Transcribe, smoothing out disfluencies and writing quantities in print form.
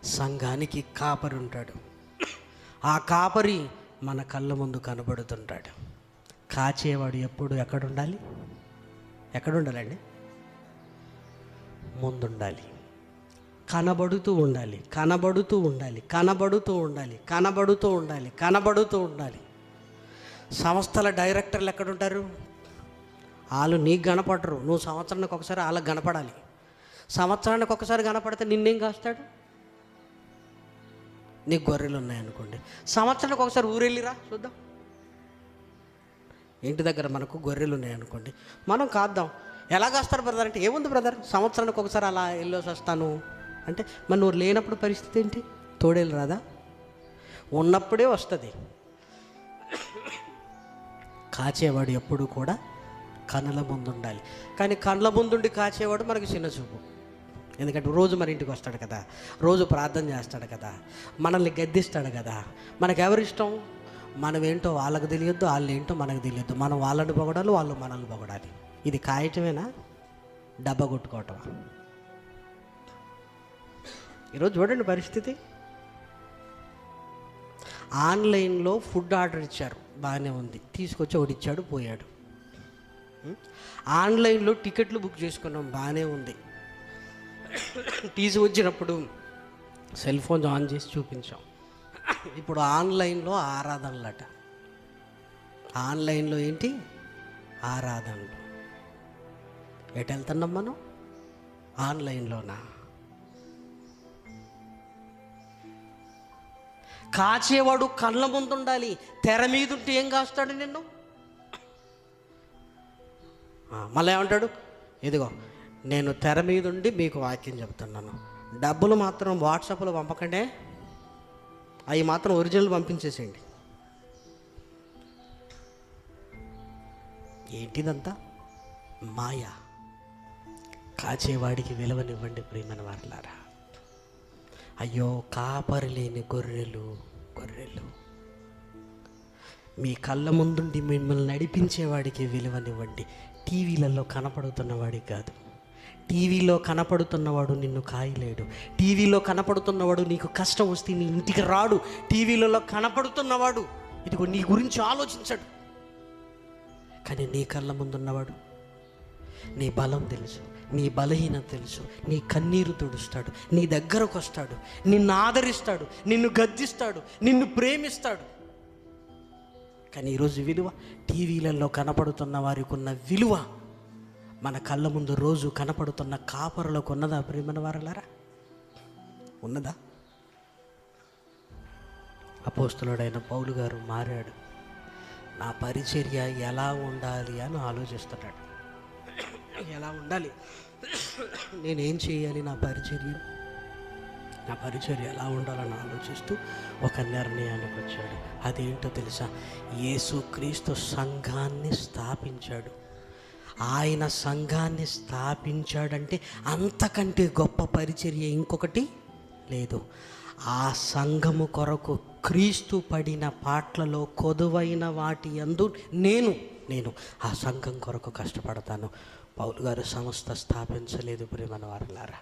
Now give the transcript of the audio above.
సంఘానికి కాపరి ఉంటాడు. ఆ కాపరి మన కళ్ళ ముందు కనబడుతుంటాడు. కాచేవాడు ఎప్పుడు ఎక్కడుండాలి? ఎక్కడుండాలండి? ముందుండాలి. కనబడుతూ ఉండాలి, కనబడుతూ ఉండాలి, కనబడుతూ ఉండాలి, కనబడుతూ ఉండాలి, కనబడుతూ ఉండాలి. సంస్థల డైరెక్టర్లు ఎక్కడుంటారు? వాళ్ళు నీకు కనపడరు, నువ్వు సంవత్సరానికి ఒకసారి వాళ్ళకి కనపడాలి. సంవత్సరానికి ఒకసారి కనపడితే నిన్నేం కాస్తాడు? నీకు గొర్రెలు ఉన్నాయనుకోండి, సంవత్సరానికి ఒకసారి ఊరెళ్ళిరా చూద్దాం. ఇంటి దగ్గర మనకు గొర్రెలు ఉన్నాయనుకోండి, మనం కాద్దాం. ఎలా కాస్తారు బ్రదర్ అంటే, ఏముంది బ్రదర్ సంవత్సరానికి ఒకసారి అలా వెళ్ళేసి వస్తాను అంటే, మరి నువ్వు లేనప్పుడు పరిస్థితి ఏంటి? తోడేలు రాదా? ఉన్నప్పుడే వస్తుంది. కాచేవాడు ఎప్పుడు కూడా కళ్ళ ముందు ఉండాలి. కానీ కళ్ళ ముందుండి కాచేవాడు మనకి చిన్న చూపు. ఎందుకంటే రోజు మన ఇంటికి వస్తాడు కదా, రోజు ప్రార్థన చేస్తాడు కదా, మనల్ని గద్దిస్తాడు కదా. మనకెవరిష్టం? మనం ఏంటో వాళ్ళకి తెలియద్దు, వాళ్ళు ఏంటో మనకు తెలియద్దు. మనం వాళ్ళని పొగడాలి, వాళ్ళు మనల్ని పొగడాలి. ఇది కాయటమేనా? డబ్బా కొట్టుకోవటం. ఈరోజు చూడండి పరిస్థితి. ఆన్లైన్లో ఫుడ్ ఆర్డర్ ఇచ్చారు, బాగానే ఉంది, తీసుకొచ్చి ఒకటి ఇచ్చాడు, పోయాడు. ఆన్లైన్లో టికెట్లు బుక్ చేసుకున్నాం, బాగానే ఉంది. తీసుకొచ్చినప్పుడు సెల్ ఫోన్ ఆన్ చేసి చూపించాం. ఇప్పుడు ఆన్లైన్లో ఆరాధనలట. ఆన్లైన్లో ఏంటి? ఆరాధనలు. ఎటు వెళ్తున్నాం మనం? ఆన్లైన్లోనా? కాచేవాడు కళ్ళ ముందు ఉండాలి. తెర మీద ఉంటే ఏం కాస్తాడు నిన్ను? మళ్ళీ ఏమంటాడు? ఇదిగో నేను తెర మీద ఉండి మీకు వాక్యం చెప్తున్నాను, డబ్బులు మాత్రం వాట్సాప్లో పంపకండే, అవి మాత్రం ఒరిజినల్ పంపించేసేయండి. ఏంటిదంతా? మాయా. కాచేవాడికి విలువనివ్వండి ప్రియమైన వారలారా. అయ్యో కాపరి లేని గొర్రెలు, గొర్రెలు. మీ కళ్ళ ముందుండి మిమ్మల్ని నడిపించేవాడికి విలువనివ్వండి. టీవీలలో కనపడుతున్నవాడికి కాదు. టీవీలో కనపడుతున్నవాడు నిన్ను కాయలేడు. టీవీలో కనపడుతున్నవాడు నీకు కష్టం వస్తే నీ ఇంటికి రాడు. టీవీలలో కనపడుతున్నవాడు ఇదిగో నీ గురించి ఆలోచించడు. కానీ నీ కళ్ళ ముందున్నవాడు నీ బలం తెలుసు, నీ బలహీనత తెలుసు, నీ కన్నీరు తుడుస్తాడు, నీ దగ్గరకు వస్తాడు, నిన్ను ఆదరిస్తాడు, నిన్ను గద్దిస్తాడు, నిన్ను ప్రేమిస్తాడు. కానీ ఈరోజు విలువ, టీవీలలో కనపడుతున్న వారికి ఉన్న విలువ మన కళ్ళ ముందు రోజు కనపడుతున్న కాపరులకు ఉన్నదా ప్రియమైన వారలారా? ఉన్నదా? అపోస్తలుడైన పౌలు గారు మారాడు. నా పరిచర్య ఎలా ఉండాలి అని ఆలోచిస్తున్నాడు. ఎలా ఉండాలి, నేనేం చేయాలి, నా పరిచర్య ఎలా ఉండాలని ఆలోచిస్తూ ఒక నిర్ణయానికి వచ్చాడు. అదేంటో తెలుసా? యేసుక్రీస్తు సంఘాన్ని స్థాపించాడు. ఆయన సంఘాన్ని స్థాపించాడంటే అంతకంటే గొప్ప పరిచర్య ఇంకొకటి లేదు. ఆ సంఘము కొరకు క్రీస్తు పడిన పాట్లలో కొదువైన వాటి యందు నేను ఆ సంఘం కొరకు కష్టపడతాను. పౌలు గారు సంస్థ స్థాపించలేదు ప్రియమైన వారలారా.